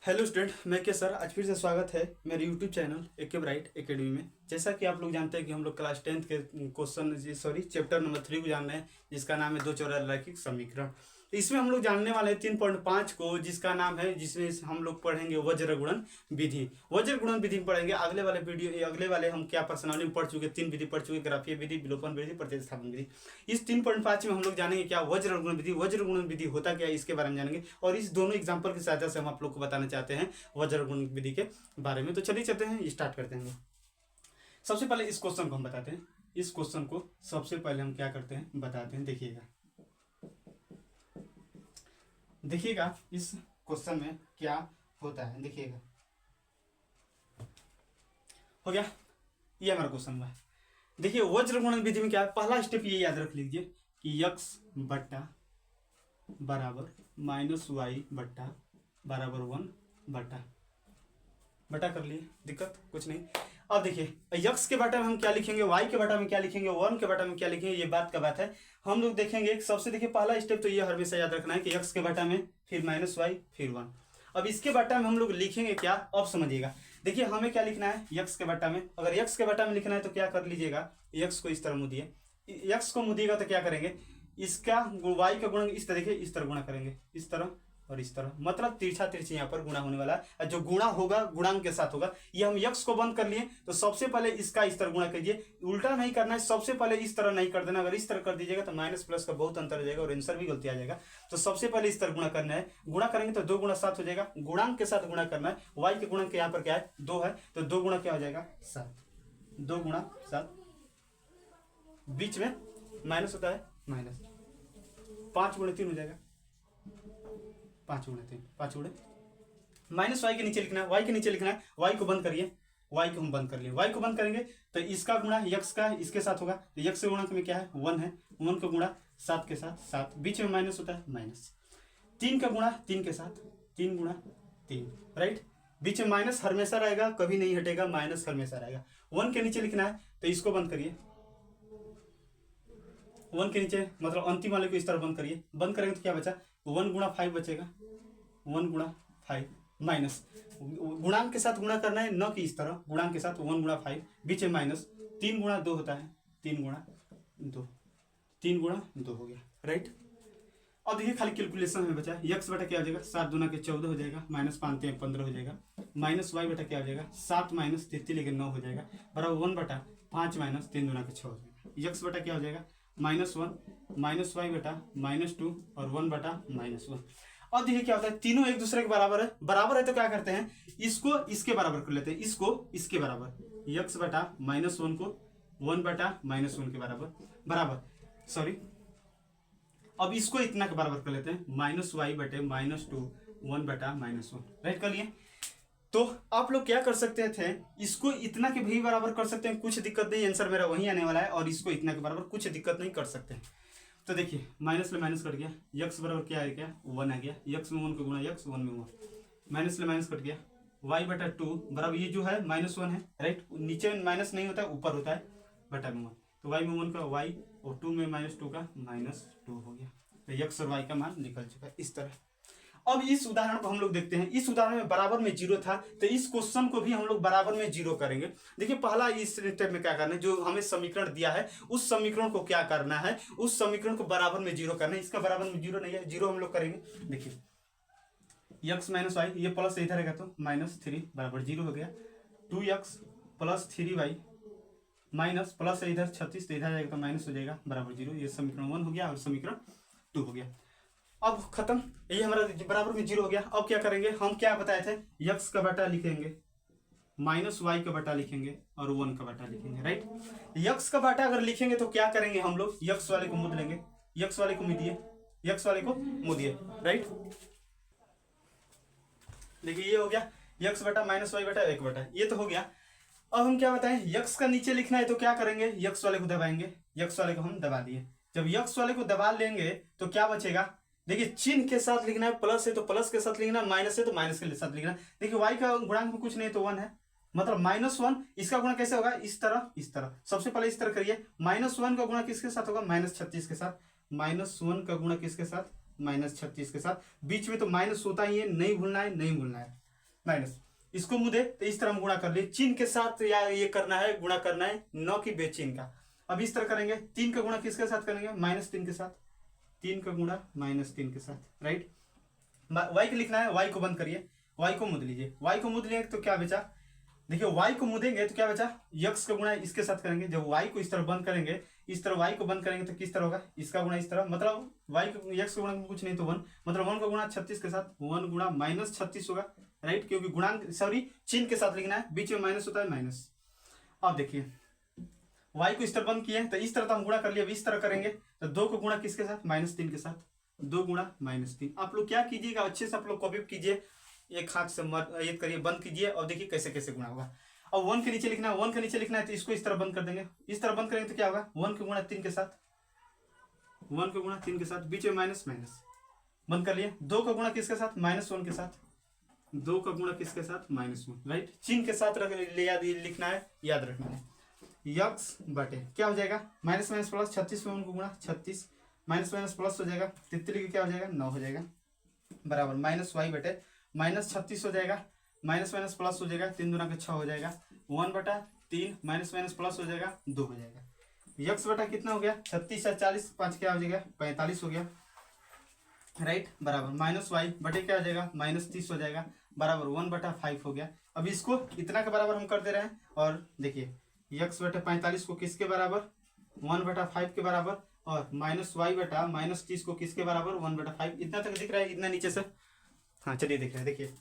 Hello student, मैं के sir आज फिर से स्वागत है मेरे YouTube channel AK Bright Academy में। जैसा कि आप लोग जानते हैं कि हम लोग क्लास 10th के क्वेश्चन चैप्टर नंबर 3 को जान रहे हैं, जिसका नाम है दो चौरस रैखिक समीकरण। तो इसमें हम लोग जानने वाले हैं 3.5 को, जिसका नाम है, जिसमें हम लोग पढ़ेंगे वज्र गुणन विधि। वज्र गुणन विधि पढ़ेंगे। अगले वाले हम क्या पर्सनाली में पढ़ चुके, 3 विधि पढ़ चुके, ग्राफीय विधि, विलोपन विधि, प्रतिस्थापन विधि। इस 3.5 में हम लोग जानेंगे क्या वज्र गुणन विधि। वज्र गुणन विधि होता क्या है, इसके बारे में जानेंगे, और इस दोनों एग्जाम्पल की सहायता से हम आप लोग को बताना चाहते हैं वज्र गुणन विधि के बारे में। तो चलिए चलते हैं, स्टार्ट करते हैं। सबसे पहले इस क्वेश्चन को हम बताते हैं। इस क्वेश्चन को सबसे पहले हम क्या करते हैं बताते हैं। देखिएगा इस क्वेश्चन में क्या होता है। देखिएगा, हो गया, ये हमारा क्वेश्चन हुआ है। देखिए वज्र गुणन विधि में क्या है, पहला स्टेप ये याद रख लीजिए कि x बट्टा बराबर माइनस वाई बट्टा बराबर 1 बटा कर लिए, दिक्कत कुछ नहीं। अब देखिए x के बाटा में हम क्या लिखेंगे, y के बाटा में क्या लिखेंगे, 1 के बाटा में क्या लिखेंगे, ये बात का बात है। हम लोग देखेंगे सबसे, देखिए पहला स्टेप तो ये हमेशा याद रखना है कि x के बाटा में फिर माइनस वाई फिर 1। अब इसके बाटा में हम लोग लिखेंगे क्या, अब समझिएगा। देखिए हमें क्या लिखना है x के बाटा में, अगर x के बाटा में लिखना है तो क्या कर लीजिएगा, x को इस तरह मुदिए। x को मुदिएगा तो क्या करेंगे, इसका y का गुणन इस तरीके इस तरह गुणा करेंगे, इस तरह और इस तरह, मतलब तिरछा तिरछी यहाँ पर गुणा होने वाला है। जो गुणा होगा गुणांक के साथ होगा। ये हम x को बंद कर लिए तो सबसे पहले इसका इस तरह गुणा कीजिए, उल्टा नहीं करना है, सबसे पहले इस तरह नहीं कर देना। अगर इस तरह कर दीजिएगा तो माइनस प्लस का बहुत अंतर हो जाएगा और आंसर भी गलती आ जाएगा। तो सबसे पहले इस तरह गुणा करना है, गुणा करेंगे तो 2 गुणा 7 हो जाएगा, गुणांक के साथ गुणा करना है। y के गुणक यहाँ पर क्या है, 2 है, तो 2 गुणा क्या हो जाएगा 7, 2 गुणा 7, बीच में माइनस होता है माइनस, 5 गुणे 3 हो जाएगा, 5 गुणे 3, 5 गुणे माइनस वाई के नीचे लिखना है, वाई के नीचे लिखना है, वाई को बंद करिए, वाई को हम बंद कर लिए। वाई को बंद करेंगे तो इसका गुणा यक्स का इसके साथ होगा, तो यक्स के गुणक में क्या है 1 है, 1 का गुणा 7 के साथ 7, बीच में माइनस होता है माइनस, 3 का गुणा 3 के साथ 3 गुणा 3, राइट। बीच में माइनस हमेशा रहेगा, कभी नहीं हटेगा, माइनस हमेशा रहेगा। 1 के नीचे लिखना है तो इसको बंद करिए, 1 के नीचे मतलब अंतिम वाले को इस तरह बंद करिए। बंद करेंगे तो क्या बचा, 1 गुणा 5 बचेगा, 1 गुणा 5 माइनस, गुणांक के साथ गुणा करना है, न कि इस तरह, गुणांक के साथ 1 गुणा 5, बीच में माइनस, 3 गुणा 2 होता है, 3 गुणा 2, 3 गुणा 2 हो गया, राइट। अब देखिए खाली कैलकुलेशन में बचा, यक्स बटा क्या हो जाएगा, 7 दूना के 14 हो जाएगा, माइनस 5 15 हो जाएगा, माइनस वाई बटा क्या हो जाएगा, 7 माइनस 33 लेके 9 हो जाएगा, बराबर 1 बटा 5 माइनस 3 दूना के 6 हो जाएगा। यक्स बटा क्या हो जाएगा, -1 माइनस वाई बटा -2 और 1 बटा -1। अब देखिए क्या होता है, तीनों एक दूसरे के बराबर है, बराबर है तो क्या करते हैं, इसको इसके बराबर कर लेते हैं, इसको इसके बराबर, यक्स बटा -1 को 1 बटा -1 के बराबर, बराबर सॉरी, अब इसको इतना के बराबर कर लेते हैं, माइनस वाई बटे -2 1 बटा -1, राइट कर लिए। तो आप लोग क्या कर सकते थे, इसको इतना के भी बराबर कर सकते हैं, कुछ दिक्कत नहीं, आंसर मेरा वही आने वाला है, और इसको इतना के बराबर कुछ दिक्कत नहीं कर सकते हैं। तो देखिए माइनस ले माइनस कट गया, यक्स बराबर क्या है, क्या 1 आ गया, यक्स में 1 को गुणा यक्स, 1 में 1, माइनस ले माइनस कट गया, वाई बटा 2 बराबर ये जो है -1 है, राइट, नीचे माइनस नहीं होता है, ऊपर होता है, बटा में 1, तो वाई में 1 का वाई और 2 में -2 का -2 हो गया। तो यक्स और वाई का मान निकल चुका है इस तरह। अब इस उदाहरण को हम लोग देखते हैं। इस उदाहरण में बराबर में 0 था, तो इस क्वेश्चन को भी हम लोग बराबर में 0 करेंगे। देखिए पहला इस स्टेप में क्या करना है, जो हमें समीकरण दिया है उस समीकरण को क्या करना है, उस समीकरण को बराबर में 0 करना है। इसका बराबर में 0 नहीं है, 0 हम लोग करेंगे। देखिए यक्स माइनस वाई, ये प्लस इधर रहेगा तो -3 बराबर 0 हो गया, 2x plus 3y minus plus है इधर 36, तो इधर जाएगा तो माइनस हो जाएगा, बराबर 0। ये समीकरण 1 हो गया और समीकरण 2 हो गया। अब खत्म, ये हमारा बराबर में 0 हो गया। अब क्या करेंगे, हम क्या बताए थे, यक्स का बटा लिखेंगे, माइनस वाई का बटा लिखेंगे और 1 का बटा लिखेंगे, राइट। यक्स का बटा अगर लिखेंगे तो क्या करेंगे हम लोग, यक्स वाले को मुद लेंगे, यक्स वाले को मुदिए, यक्स वाले को मुदिए, राइट। देखिए ये हो गया यक्स बटा माइनस वाई बटा 1 बटा, ये तो हो गया। अब हम क्या बताएं, यक्स का नीचे लिखना है तो क्या करेंगे, यक्स वाले को दबाएंगे, यक्स वाले को हम दबा दिए। जब यक्स वाले को दबा लेंगे तो क्या बचेगा, देखिए चिन्ह के साथ लिखना है, प्लस है तो प्लस के साथ लिखना, माइनस है तो माइनस के साथ लिखना। देखिए वाई का गुणांक में कुछ नहीं तो 1 है, मतलब -1, इसका गुणा कैसे होगा, इस तरह इस तरह। सबसे पहले इस तरह करिए, -1 का गुणा किसके साथ होगा, -36 के साथ, -1 का गुणा किसके साथ, -36 के साथ, बीच में तो माइनस होता ही है, नहीं भूलना है, नहीं भूलना है। माइनस, इसको मुदे तो इस तरह हम गुणा कर लिए, चिन्ह के साथ या ये करना है, गुणा करना है, न कि बेचिन्ह का। अब इस तरह करेंगे, 3 का गुणा किसके साथ करेंगे, -3 के साथ, 3 का गुणा -3 के साथ, राइट। y को लिखना है, y को बंद करिए, y को मुद लीजिए, y को मुद लिए तो क्या बचा, देखिए y को मुदेंगे तो क्या बचा, x का गुणा इसके साथ करेंगे, जब y को इस तरह बंद करेंगे, इस तरह y को बंद करेंगे तो किस तरह होगा, इसका गुणा इस तरह, मतलब y को x का गुणा कुछ नहीं तो 1, मतलब 1 का गुणा 36 के साथ, 1 गुणा -36 होगा, राइट, क्योंकि गुणांक सॉरी चिन्ह के साथ लिखना है, बीच में माइनस होता है माइनस। अब देखिए y को इस तरह बंद किए तो इस तरह तो हम गुणा कर लिए, अब इस तरह करेंगे तो 2 को गुणा किसके साथ, -3 के साथ, 2 गुणा -3। आप लोग क्या कीजिएगा, अच्छे से आप लोग कॉपी कीजिए, एक हाथ से ये करिए, बंद कीजिए और देखिए कैसे कैसे गुणा होगा। अब 1 के नीचे लिखना है, 1 के नीचे लिखना है तो इसको इस तरह बंद कर देंगे, इस तरह बंद करेंगे तो क्या होगा, 1 का गुणा 3 के साथ, 1 का गुणा 3 के साथ, बीच में माइनस माइनस बंद कर लिए। 2 का गुणा किसके साथ, -1 के साथ, 2 का गुणा किसके साथ, -1, राइट। चिन्ह के साथ लिखना है, याद रखना है, यक्स बटे क्या हो जाएगा, माइनस माइनस प्लस, 36 में 1 को गुणा 36, माइनस माइनस प्लस हो जाएगा, 33 का क्या हो जाएगा, 9 हो जाएगा, बराबर -y बटे -36 हो जाएगा, माइनस माइनस प्लस हो जाएगा, 3 दूना के 6 हो जाएगा, 1/3 माइनस माइनस प्लस हो जाएगा, 2 हो जाएगा। यक्स बटा कितना हो गया, 36 या 40, 5 क्या हो जाएगा, 45 हो गया, राइट, बराबर -y बटे क्या हो जाएगा, -30 हो जाएगा, बराबर 1/5 हो गया। अब इसको इतना के बराबर हम कर दे रहे हैं, और देखिए यक्स बटे 45 को किसके बराबर, 1/5 के बराबर, और -y बटा -30 को किसके बराबर, 1/5। इतना तक दिख रहा है, इतना नीचे से, हाँ चलिए देख रहे हैं, देखिए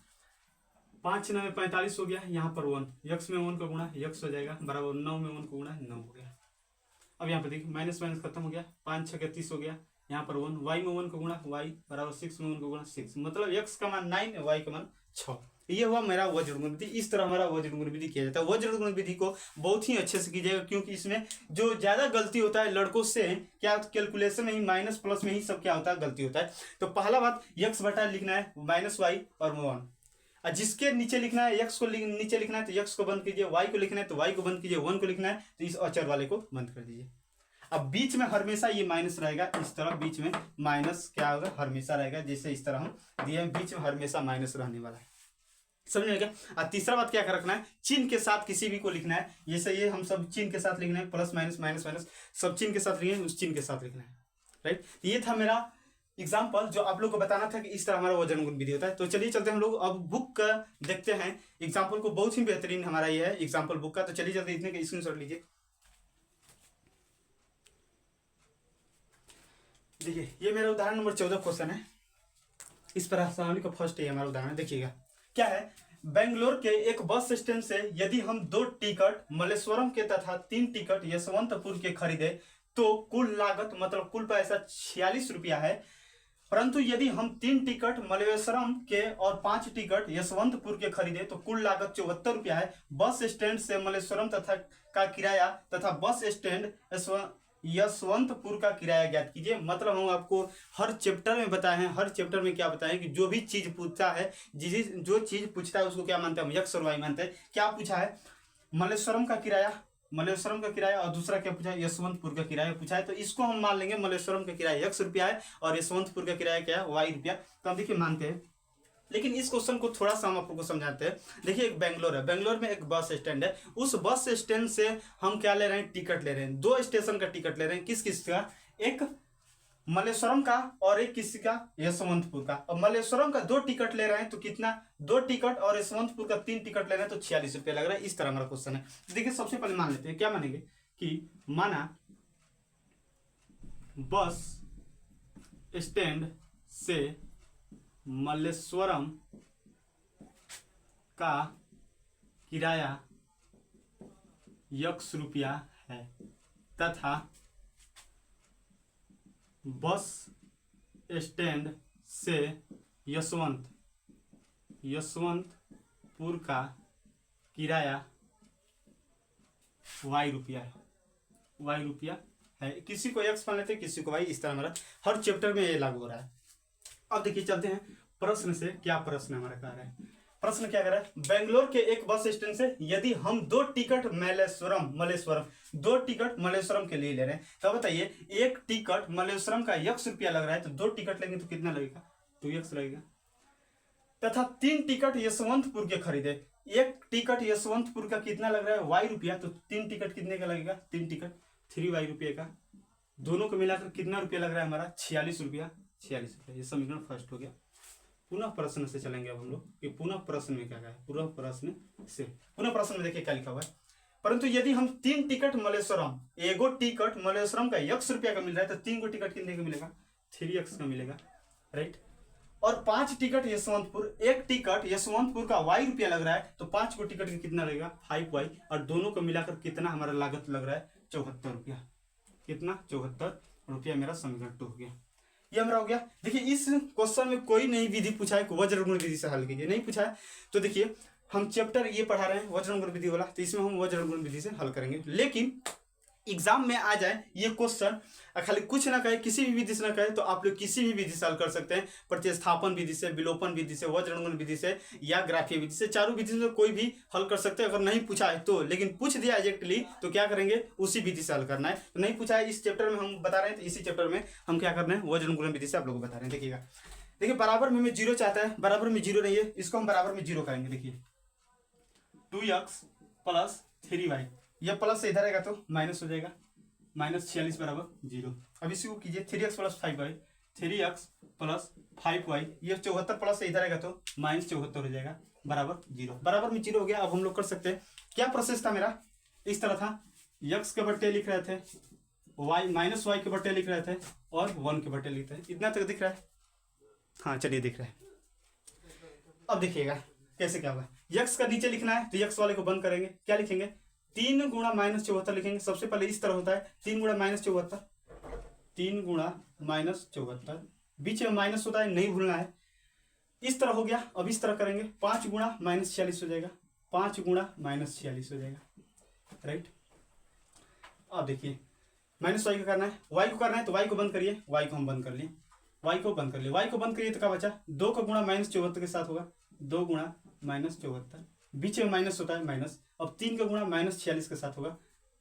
5 9 में 45 हो गया, यहाँ पर 1, यक्स में 1 का गुणा यक्स हो जाएगा, बराबर 9 में 1 का गुणा 9 हो गया। अब यहाँ पर देखिए माइनस माइनस खत्म हो गया, 5 6 के 30 हो गया, यहाँ पर 1, y में 1 का गुणा y बराबर 6 में 1 का गुणा 6, मतलब x का मान 9, y का मान 6। ये हुआ मेरा वज्र गुण विधि। इस तरह हमारा वज्र गुण विधि किया जाता है। वज्र गुण विधि को बहुत ही अच्छे से कीजिएगा, क्योंकि इसमें जो ज्यादा गलती होता है लड़कों से, क्या कैलकुलेशन में ही माइनस प्लस में ही सब क्या होता है, गलती होता है। तो पहला बात यक्स बटा लिखना है -y और 1, और जिसके नीचे लिखना है यक्स को नीचे लिखना है तो यक्स को बंद कीजिए, y को लिखना है तो y को बंद कीजिए, 1 को लिखना है तो इस अचर वाले को बंद कर दीजिए। अब बीच में हमेशा ये माइनस रहेगा, इस तरह बीच में माइनस क्या होगा, हमेशा रहेगा, जैसे इस तरह हम दिए बीच में हमेशा माइनस रहने वाला है, समझ में क्या। और तीसरा बात क्या कर रखना है, चिन्ह के साथ किसी भी को लिखना है, जैसे ये हम सब चिन्ह के साथ लिखना है, प्लस माइनस माइनस माइनस सब चिन्ह के साथ लिखना है, उस चिन्ह के साथ लिखना है, राइट। ये था मेरा एग्जाम्पल जो आप लोग को बताना था कि इस तरह हमारा वजन गुण विधि होता है। तो चलिए चलते हम लोग अब बुक का देखते हैं एग्जाम्पल को, बहुत ही बेहतरीन हमारा ये है एग्जाम्पल बुक का। तो चलिए चलते इतने का स्क्रीनशॉट लीजिए। देखिए ये मेरा उदाहरण नंबर 14 क्वेश्चन है, इस पर आसानी का फर्स्ट है हमारा उदाहरण। देखिएगा क्या है, बेंगलोर के एक बस स्टैंड से यदि हम 2 टिकट मल्लेश्वरम के तथा 3 टिकट यशवंतपुर के खरीदे तो कुल लागत मतलब कुल पैसा 46 रुपया है, परंतु यदि हम 3 टिकट मल्लेश्वरम के और 5 टिकट यशवंतपुर के खरीदे तो कुल लागत 74 रुपया है। बस स्टैंड से मल्लेश्वरम तथा का किराया तथा बस स्टैंड यशवंतपुर का किराया ज्ञात कीजिए। मतलब हम आपको हर चैप्टर में बताए हैं, हर चैप्टर में क्या बताएं कि जो भी चीज पूछता है, जो चीज पूछता है उसको क्या मानते हैं हम, यक्स और वाई मानते हैं। क्या पूछा है, मल्लेश्वरम का किराया और दूसरा क्या पूछा है, यशवंतपुर का किराया पूछा है। तो इसको हम मान लेंगे मल्लेश्वरम का किराया x रुपया है और यशवंतपुर का किराया क्या है, y रुपया। तो हम देखिए मानते हैं, लेकिन इस क्वेश्चन को थोड़ा सा हम आपको समझाते हैं। देखिए एक बेंगलोर है, बेंगलोर में एक बस स्टैंड है, उस बस स्टैंड से हम क्या ले रहे हैं, टिकट ले रहे हैं। 2 स्टेशन का टिकट ले रहे हैं, किस किस का, एक मल्लेश्वरम का और एक किसी का, यशवंतपुर का। और मल्लेश्वरम का 2 टिकट ले रहे हैं तो कितना, 2 टिकट, और यशवंतपुर का 3 टिकट ले रहे हैं तो 46 रुपये लग रहा है। इस तरह हमारा क्वेश्चन है। देखिए सबसे पहले मान लेते हैं, क्या मानेंगे कि माना बस स्टैंड से मल्लेश्वरम का किराया x रुपया है तथा बस स्टैंड से यशवंतपुर का किराया y रुपया है। किसी को x मान लेते हैं, किसी को y, इस तरह हमारा हर चैप्टर में ये लागू हो रहा है। अब देखिए चलते हैं प्रश्न से, क्या प्रश्न हमारा कह रहा है। प्रश्न क्या कर रहा है, बेंगलोर के एक बस स्टैंड से यदि हम 2 टिकट मल्लेश्वरम 2 टिकट मल्लेश्वरम के लिए ले रहे हैं, तो बताइए एक टिकट मल्लेश्वरम का x रुपया लग रहा है, तो 2 टिकट लेंगे तो कितना लगेगा, 2x लगेगा। तथा 3 टिकट यशवंतपुर के खरीदे। एक टिकट यशवंतपुर का कितना लग रहा है वाई रुपया, तो 3 टिकट कितने का लगेगा, 3 टिकट 3y रुपये का, दोनों को मिलाकर कितना रुपया लग रहा है हमारा 46 रुपया, 46 रुपया। ये समीकरण फर्स्ट हो गया। पुनः प्रश्न से चलेंगे अब हम लोग कि पुनः प्रश्न में क्या है, पुनः प्रश्न से, पुनः प्रश्न में देखिए क्या लिखा हुआ है। परंतु यदि हम 3 टिकट मलेश्वरम, एगो टिकट मलेश्वरम का x रुपया का मिल रहा है, तो 3 को टिकट कितने का मिलेगा, 3x का मिलेगा, राइट। और 5 टिकट यशवंतपुर, एक टिकट यशवंतपुर का y रुपया लग रहा है, तो 5 को टिकट का कितना लगेगा 5y, और दोनों को मिलाकर कितना हमारा लागत लग रहा है 74 रुपया, कितना 74 रुपया। मेरा समीकरण 2 हो गया, ये हमारा हो गया। देखिए इस क्वेश्चन में कोई नई विधि पूछा है, वज्रगुण विधि से हल कीजिए, नहीं पूछा है। तो देखिए हम चैप्टर ये पढ़ा रहे हैं वज्रगुण विधि वाला, तो इसमें हम वज्रगुण विधि से हल करेंगे। लेकिन एग्जाम में आ जाए ये क्वेश्चन, खाली कुछ ना कहे, किसी भी विधि से ना कहे, तो आप लोग किसी भी विधि से हल कर सकते हैं, प्रतिस्थापन विधि से, विलोपन विधि से, वज्रगुण विधि से, या ग्राफीय विधि से, चारों विधि से कोई भी हल कर सकते हैं। अगर नहीं पूछा है तो, लेकिन पूछ दिया एग्जैक्टली, तो क्या करेंगे, उसी विधि से हल करना है। तो नहीं पूछा है इस चैप्टर में हम बता रहे हैं, तो इसी चैप्टर में हम क्या करना है, वज्रगुण विधि से आप लोग को बता रहे हैं। देखिएगा, देखिए बराबर में 0 चाहता है, बराबर में 0 नहीं है, इसको हम बराबर में 0 करेंगे। देखिए 2x प्लस 3y, यह प्लस से इधर आएगा तो माइनस हो जाएगा, -46 बराबर 0। अब इसी को कीजिए 3x plus 5y, 3x plus 5y, ये 74 प्लस से इधर आएगा तो -74 हो जाएगा, बराबर 0। बराबर में 0 हो गया। अब हम लोग कर सकते हैं, क्या प्रोसेस था मेरा, इस तरह था, x के बट्टे लिख रहे थे, y -y के बट्टे लिख रहे थे, और 1 के बट्टे लिखते हैं। इतना तक दिख रहा है, हाँ चलिए दिख रहा है। अब देखिएगा कैसे क्या होगा, x का नीचे लिखना है तो x वाले को बंद करेंगे, क्या लिखेंगे, 3 गुणा -74 लिखेंगे। सबसे पहले इस तरह होता है 3 गुणा -74, 3 गुणा -74, बीच में माइनस होता है, नहीं भूलना है। इस तरह हो गया। अब इस तरह करेंगे, 5 गुणा -46 हो जाएगा, 5 गुणा -46 हो जाएगा, राइट। अब देखिए माइनस वाई को करना है, वाई को करना है, तो वाई को बंद करिए, वाई को हम बंद कर लिए, वाई को बंद कर लिए, वाई को बंद करिए तो क्या बचा, 2 का गुणा -74 के साथ होगा, 2 गुणा -74, बीच में माइनस होता है माइनस। अब 3 का गुणा -46 के साथ होगा,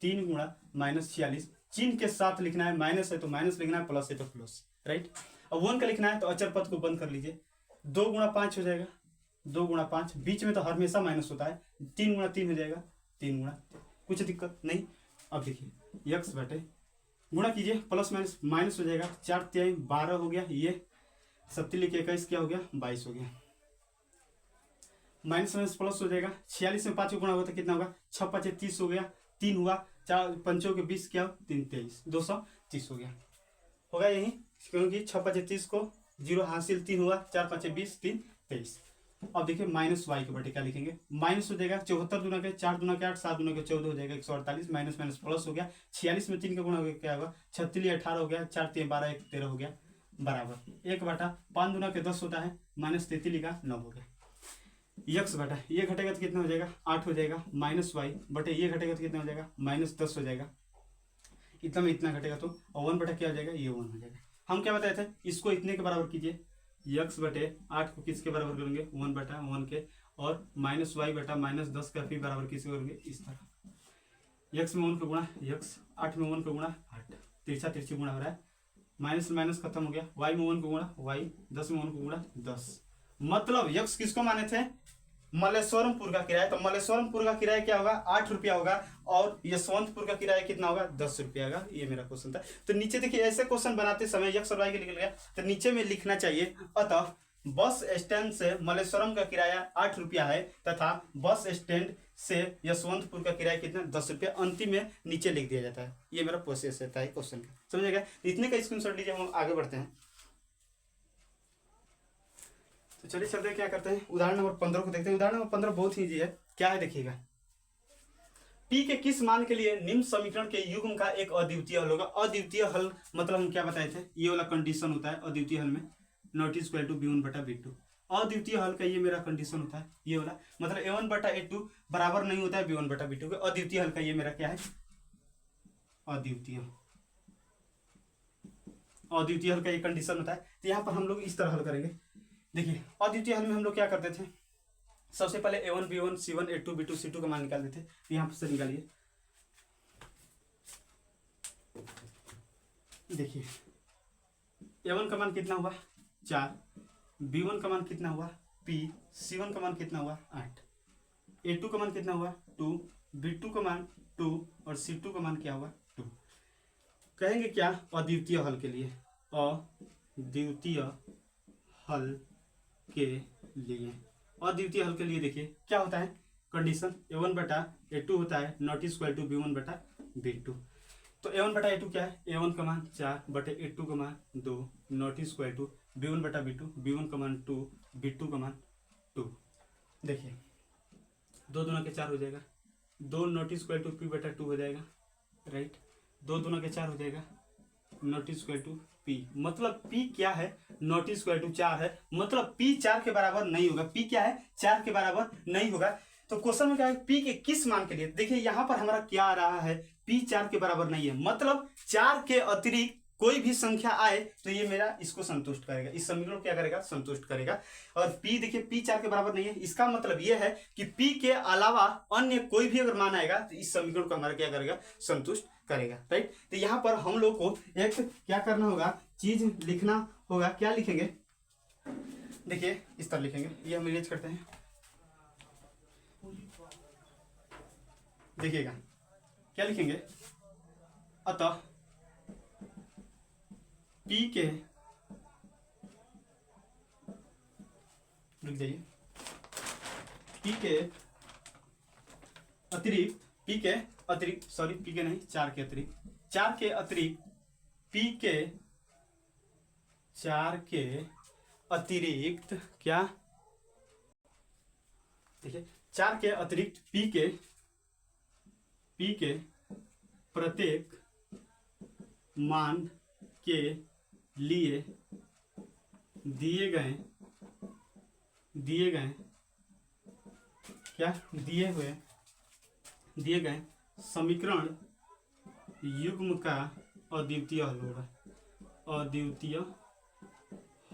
3 गुणा -46, चिन्ह के साथ लिखना है, माइनस है तो माइनस लिखना है, प्लस है तो प्लस, राइट। अब 1 का लिखना है तो अचर पद को बंद कर लीजिए, 2 गुणा 5 हो जाएगा, 2 गुणा 5, बीच में तो हमेशा माइनस होता है, 3 गुणा 3 हो जाएगा, 3 गुणा, कुछ दिक्कत नहीं। अब देखिए x बटे, गुणा कीजिए, प्लस माइनस माइनस हो जाएगा, 4 3 12 हो गया, ये 7 के 21 क्या हो गया, 22 हो गया, माइनस माइनस प्लस हो जाएगा, 46 में 5 गुणा होगा तो कितना होगा, 6 5 30 हो गया, 3 हुआ, 4 5 के 20 क्या, 3 23, 230 हो गया, होगा यही, क्योंकि 6 5 30 को 0 हासिल, 3 हुआ, 4 5 20, 3 23। अब देखिए माइनस वाई के बटे क्या लिखेंगे, माइनस हो जाएगा, 74 दुना के 4 दुना के 8, 7 दुना के 14 हो जाएगा, 148, माइनस माइनस प्लस हो गया, 46 में 3 का गुणा हो गया, क्या होगा, 36 18 हो गया, 4 3 12 1 13 हो गया, बराबर 1 बटा 5 दुना के 10 होता है, -33 का 9 हो गया। x बटा ये घटेगा तो कितना हो जाएगा, 8 हो जाएगा, माइनस वाई बटे ये घटेगा तो कितना हो जाएगा, -10 हो जाएगा, इतना में इतना घटेगा तो, और 1 बटा क्या हो जाएगा, ये 1 हो जाएगा। हम क्या बताए थे, इसको इतने के बराबर कीजिए, x बटे 8 को किसके बराबर करेंगे, 1 बटा 1 के, और -y बटा -10 का फिर बराबर किसके करेंगे, इस तरह, x में 1 का गुणा x, 8 में 1 का गुणा 8, तिरछा तिरछी गुणा हो रहा है, माइनस माइनस खत्म हो गया, y में 1 का गुणा y, 10 में 1 का गुणा 10, मतलब x किसको माने थे, मलेश्वरमपुर का किराया। तो मलेश्वरमपुर का किराया क्या होगा, 8 रुपया होगा, और यशवंतपुर का किराया कितना होगा, 10 रुपया होगा। ये मेरा क्वेश्चन था। तो नीचे देखिए ऐसे क्वेश्चन बनाते समय x और y के निकल गया, तो नीचे में लिखना चाहिए, अतः बस स्टैंड से मलेश्वरम का किराया 8 रुपया है, तथा बस स्टैंड से यशवंतपुर का किराया कितना, 10 रुपया, अंतिम में नीचे लिख दिया जाता है। ये मेरा प्रोसेस रहता है क्वेश्चन का, समझेगा। इतने का स्क्रीनशॉट लीजिए, हम आगे बढ़ते हैं। तो चलिए चलते क्या करते हैं, उदाहरण नंबर 15 को देखते हैं। उदाहरण नंबर 15 बहुत ही इजी है, क्या है देखिएगा, p के किस मान के लिए निम्न समीकरण के युग्म का एक अद्वितीय हल होगा। अद्वितीय हल मतलब हम क्या बताए थे, ये वाला कंडीशन होता है अद्वितीय हल में, not is equal to b1 बटा b2। अद्वितीय हल का ये मेरा कंडीशन होता है, ये वाला मतलब a1 बटा a2 बराबर नहीं होता है b1 बटा b2 के। अद्वितीय हल का ये मेरा क्या है, अद्वितीय हल का ये कंडीशन होता है। तो यहाँ पर हम लोग इस तरह हल करेंगे। देखिए अद्वितीय हल में हम लोग क्या करते थे, सबसे पहले a1 b1 c1 a2 b2 c2 का मान निकालते थे। यहाँ से निकालिए, देखिए a1 का मान कितना हुआ 4, b1 का मान कितना हुआ पी, C1 का मान कितना हुआ 8, A2 का मान कितना हुआ 2, B2 का मान 2 और C2 का मान क्या हुआ 2। कहेंगे क्या अद्वितीय हल के लिए, अद्वितीय हल के लिए, अद्वितीय हल के लिए देखिए क्या होता है कंडीशन A1 बटा A2 होता है नॉट इक्वल टू B1 बटा B2। तो A1 बटा A2 क्या है, A1 का मान 4 बटे A2 का मान 2 नॉट इक्वल टू B1 बटा B2, B1 का मान 2, B2 का मान 2। देखिए 2 दूना के 4 हो जाएगा, 2 नॉट इक्वल टू P बटा 2 हो जाएगा, राइट। 2 दूना के 4 हो जाएगा, नॉट इक्वल टू P, मतलब P क्या है नॉट इक्वल टू 4 है, मतलब P 4 के बराबर नहीं होगा। P क्या है 4 के बराबर नहीं होगा। तो क्वेश्चन में क्या है P के किस मान के लिए, देखिए यहाँ पर हमारा क्या आ रहा है P 4 के बराबर नहीं है, मतलब 4 के अतिरिक्त कोई भी संख्या आए तो ये मेरा इसको संतुष्ट करेगा, इस समीकरण को क्या करेगा संतुष्ट करेगा। और P देखिए P 4 के बराबर नहीं है, इसका मतलब ये है कि P के अलावा अन्य कोई भी अगर मान आएगा तो इस समीकरण को हमारा क्या करेगा संतुष्ट करेगा, राइट। तो यहाँ पर हम लोग को एक क्या करना होगा, चीज लिखना होगा। क्या लिखेंगे, देखिए इस तरह लिखेंगे, ये हम इरेज करते हैं। देखिएगा क्या लिखेंगे, अतः P के, लिख जाइए, P के अतिरिक्त, P के अतिरिक्त, सॉरी P के नहीं 4 के अतिरिक्त, 4 के अतिरिक्त P के 4 के अतिरिक्त क्या, देखिए 4 के अतिरिक्त P के प्रत्येक मान के लिए दिए गए क्या, दिए गए समीकरण युग्म का अद्वितीय हल होगा, अद्वितीय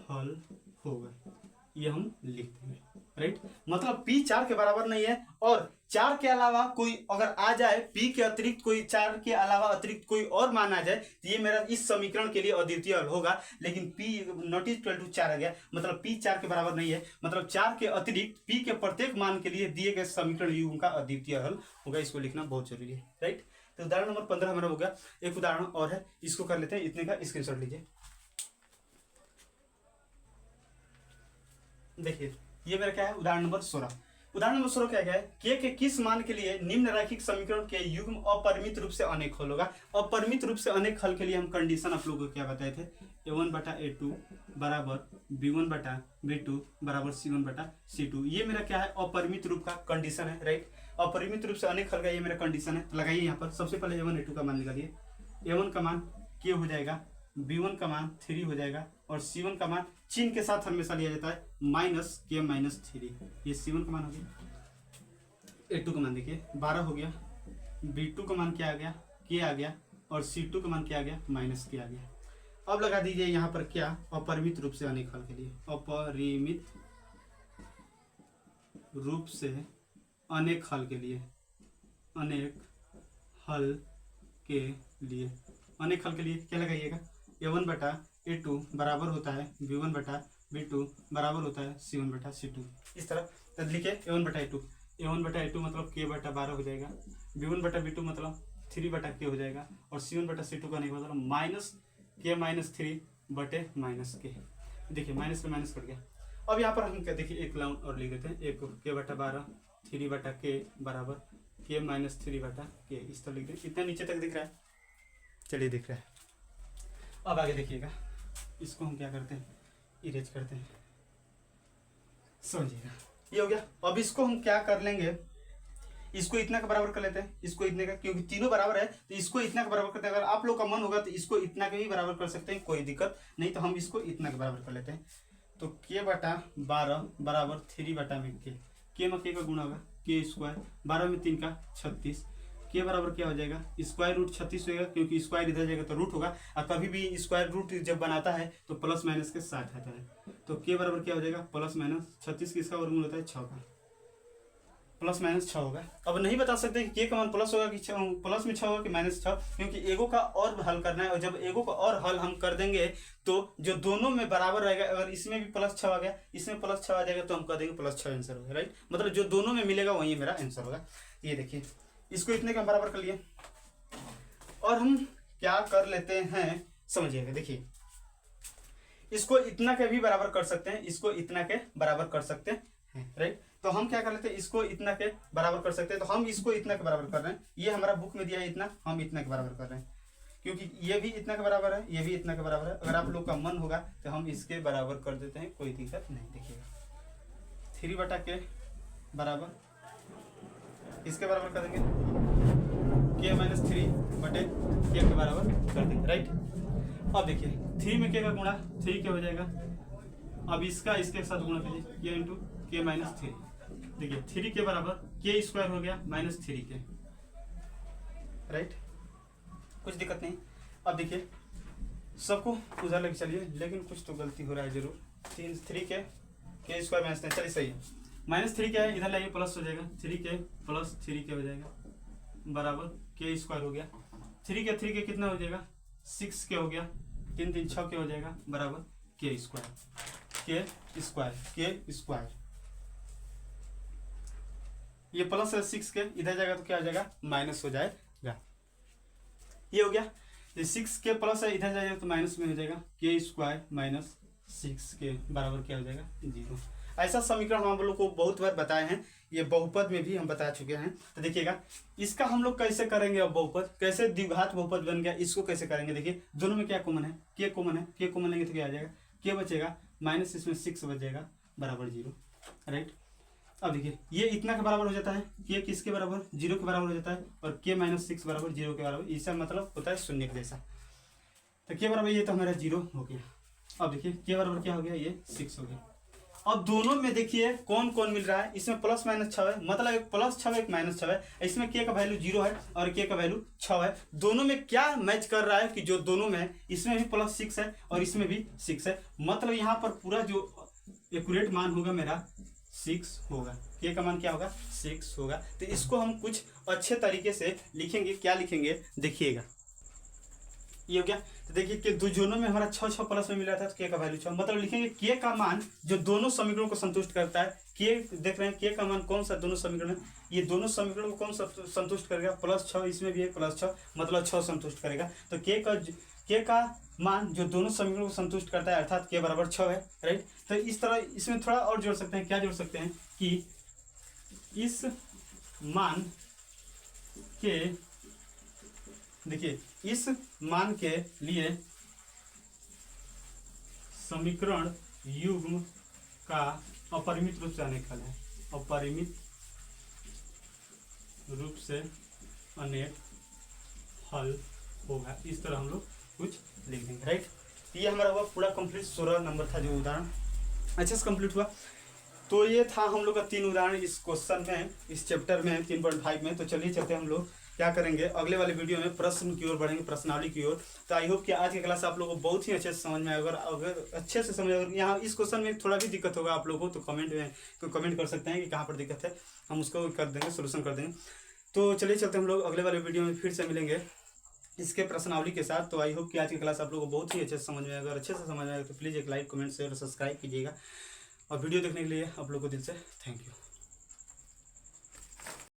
हल होगा, ये हम लिख देंगे, राइट। मतलब P 4 के बराबर नहीं है और 4 के अलावा कोई अगर आ जाए, P के अतिरिक्त कोई 4 के अलावा अतिरिक्त कोई और मान आ जाए तो ये मेरा इस समीकरण के लिए अद्वितीय हल होगा। लेकिन P नॉट इक्वल टू 4 आ गया, मतलब P 4 के बराबर नहीं है, मतलब 4 के अतिरिक्त P के प्रत्येक मान के लिए दिए गए समीकरण युग्म का अद्वितीय हल होगा। इसको लिखना बहुत जरूरी है, राइट। तो उदाहरण नंबर 15 हमारा हो गया। एक उदाहरण और है, इसको कर लेते हैं, इतने का स्क्रीनशॉट लीजिए। देखिए ये मेरा क्या है उदाहरण नंबर 16। उदाहरण नंबर 16 क्या है, के किस मान के लिए निम्न रैखिक समीकरण के युग्म अपरिमित रूप से अनेक हल होगा। अपरिमित रूप से अनेक हल के लिए हम कंडीशन आप लोगों को क्या बताए थे, A1 बटा A2 बराबर B1 बटा B2 बराबर C1 बटा C2। ये मेरा क्या है अपरिमित रूप का कंडीशन है, राइट। अपरिमित रूप से अनेक हल का ये मेरा कंडीशन है। तो लगाइए यहाँ पर सबसे पहले A1 A2 का मान निकालिए। A1 का मान K हो जाएगा, B1 का मान 3 हो जाएगा और C1 का मान चिन्ह के साथ हमेशा लिया जाता है -K-3। ये C1 का मान हो गया। A2 का मान देखिए 12 हो गया, B2 का मान क्या आ गया K आ गया और C2 का मान क्या आ गया -K आ गया। अब लगा दीजिए यहाँ पर क्या अपरिमित रूप से अनेक हल के लिए, अपरिमित रूप से अनेक हल के लिए, अनेक हल के लिए, अनेक हल के लिए क्या लगाइएगा, A1 बटा A2 बराबर होता है B1 बटा B2 बराबर होता है C1 बटा C2। इस तरह तो लिखिए A1 बटा A2, A1 बटा A2 मतलब K बटा 12 हो जाएगा, B1 बटा B2 मतलब 3 बटा K हो जाएगा और C1 बटा C2 का नहीं मतलब -K-3 बटे -K। देखिए माइनस का माइनस कट गया। अब यहाँ पर हम क्या देखिए एक लाइन और लिख देते हैं, एक K बटा 12 3 बटा K बराबर K-3 बटा K। इस तरह लिख दें। इतना नीचे तक दिख रहा है, चलिए दिख रहा है। अब आगे देखिएगा, इसको हम क्या करते हैं इरेज करते हैं, समझिएगा ये हो गया। अब इसको हम क्या कर लेंगे, इसको इतना का बराबर कर लेते हैं, इसको इतने का, क्योंकि तीनों बराबर है तो इसको इतना का बराबर करते हैं। अगर आप लोग का मन होगा तो इसको इतना के भी बराबर कर सकते हैं, कोई दिक्कत नहीं। तो हम इसको इतना के बराबर कर लेते हैं। तो K बटा 12 बराबर 3 बटा में K में K का गुणा होगा K स्क्वायर, 12 में 3 का 36, K बराबर क्या हो जाएगा स्क्वायर रूट 36 होगा, क्योंकि स्क्वायर इधर जाएगा तो रूट होगा और कभी भी स्क्वायर रूट जब बनाता है तो प्लस माइनस के साथ आता है। तो K बराबर क्या हो जाएगा +-36 किसका वर्गमूल होता है 6 का, प्लस माइनस 6 होगा। अब नहीं बता सकते कि के का मान प्लस होगा कि प्लस में 6 होगा कि माइनस 6, क्योंकि एगो का और हल करना है, और जब एगो का और हल हम कर देंगे तो जो दोनों में बराबर रहेगा, अगर इसमें भी प्लस 6 आ गया, इसमें प्लस 6 आ जाएगा, तो हम कह देंगे प्लस 6 आंसर होगा, राइट। मतलब जो दोनों में मिलेगा वही मेरा आंसर होगा। ये देखिए, इसको इतने का बराबर कर लिए, और हम क्या कर लेते हैं समझिएगा। देखिए, इसको इतना के भी बराबर कर सकते हैं, इसको इतना के बराबर कर सकते हैं, राइट। तो हम क्या कर लेते हैं, इसको इतना के बराबर कर सकते हैं, तो हम इसको इतना के बराबर कर रहे हैं। ये हमारा बुक में दिया है इतना, हम इतना के बराबर कर रहे हैं, क्योंकि ये भी इतना के बराबर है, ये भी इतना के बराबर है। अगर आप लोग का मन होगा तो हम इसके बराबर कर देते हैं, कोई दिक्कत नहीं। देखिएगा, 3 बटा के बराबर इसके बराबर कर देंगे, के माइनस 3 बटे के के बराबर कर देंगे, राइट। अब देखिए, 3 में के का गुणा 3 के हो जाएगा। अब इसका इसके साथ गुणा कीजिए, के इंटू के माइनस 3। देखिए, 3 के बराबर के स्क्वायर हो गया माइनस 3 के, राइट। कुछ दिक्कत नहीं। अब देखिए, सबको उधर लेके चलिए, लेकिन कुछ तो गलती हो रहा है जरूर। 3 के स्क्वायर माइनस 3, चलिए सही है। माइनस 3 क्या है, इधर लाइए, प्लस हो जाएगा, 3 के प्लस 3 के हो जाएगा बराबर के स्क्वायर हो गया। 3 के कितना हो जाएगा, 6 के हो गया, 3 3 6 के हो जाएगा बराबर के स्क्वायर, के स्क्वायर। ये प्लस है 6 के, इधर जाएगा तो क्या हो जाएगा, माइनस हो जाएगा। ये हो गया। ये 6 के प्लस है, इधर जाएगा तो माइनस में हो जाएगा, के स्क्वायर माइनस 6 के बराबर क्या हो जाएगा, 0। ऐसा समीकरण हम लोग को बहुत बार बताए हैं, ये बहुपद में भी हम बता चुके हैं। तो देखिएगा, इसका हम लोग कैसे करेंगे, अब बहुपद कैसे द्विघात बहुपद बन गया, इसको कैसे करेंगे। देखिए, दोनों में क्या कॉमन है, के कॉमन है, के कॉमन लेंगे तो क्या आ जाएगा, के बचेगा माइनस इसमें 6 बच जाएगा बराबर 0, राइट। अब देखिए, ये इतना के बराबर हो जाता है, के किसके बराबर, 0 के बराबर हो जाता है, और के माइनस 6 बराबर 0 के बराबर, इसका मतलब होता है शून्य के जैसा। तो के बराबर ये तो हमारा 0 हो गया। अब देखिए, के बराबर क्या हो गया, ये 6 हो गया। अब दोनों में देखिए कौन कौन मिल रहा है, इसमें प्लस माइनस 6 है, मतलब एक प्लस 6 है एक माइनस 6 है। इसमें के का वैल्यू 0 है और के का वैल्यू 6 है। दोनों में क्या मैच कर रहा है कि जो दोनों में, इसमें भी प्लस 6 है और इसमें भी 6 है, मतलब यहाँ पर पूरा जो एक्यूरेट मान होगा मेरा 6 होगा। के का मान क्या होगा, 6 होगा। तो इसको हम कुछ अच्छे तरीके से लिखेंगे, क्या लिखेंगे देखिएगा। ये हो गया। तो देखिए कि दोनों में हमारा 6 प्लस में मिला था, तो के का वैल्यू 6, मतलब लिखेंगे के का मान जो दोनों समीकरणों को संतुष्ट करता है। के देख रहे हैं, के का मान कौन सा दोनों समीकरण में, ये दोनों समीकरणों को कौन सा संतुष्ट करेगा, +6, इसमें भी है +6, मतलब 6 संतुष्ट करेगा। तो के का मान जो दोनों समीकरणों को संतुष्ट करता है, अर्थात के बराबर 6 है, राइट। तो इस तरह इसमें थोड़ा और जोड़ सकते हैं, क्या जोड़ सकते हैं कि इस मान के, देखिए इस मान के लिए समीकरण युग्म का अपरिमित रूप से अनेक हल है, अपरिमित रूप से अनेक हल होगा। इस तरह हम लोग कुछ लिख देंगे, राइट। ये हमारा हुआ पूरा कंप्लीट, 16 नंबर था जो उदाहरण, अच्छे से कंप्लीट हुआ। तो ये था हम लोग का 3 उदाहरण इस क्वेश्चन में, इस चैप्टर में 3.5 में। तो चलिए चलते हम लोग क्या करेंगे, अगले वाले वीडियो में प्रश्न की ओर बढ़ेंगे, प्रश्नावली की ओर। तो आई होप कि आज की क्लास आप लोगों को बहुत ही अच्छे से समझ में आएगा। अगर अच्छे से समझ, अगर यहाँ इस क्वेश्चन में थोड़ा भी दिक्कत होगा आप लोगों को, तो कमेंट कर सकते हैं कि कहाँ पर दिक्कत है, हम उसको कर देंगे, सोल्यूशन कर देंगे। तो चलिए चलते हम लोग अगले वाले वीडियो में फिर से मिलेंगे इसके प्रश्नावली के साथ। तो आई होप कि आज की क्लास आप लोगों को बहुत ही अच्छे से समझ में आएगा। अगर अच्छे से समझ में आएगा तो प्लीज़ एक लाइक, कमेंट, शेयर और सब्सक्राइब कीजिएगा। और वीडियो देखने के लिए आप लोगों को दिल से थैंक यू।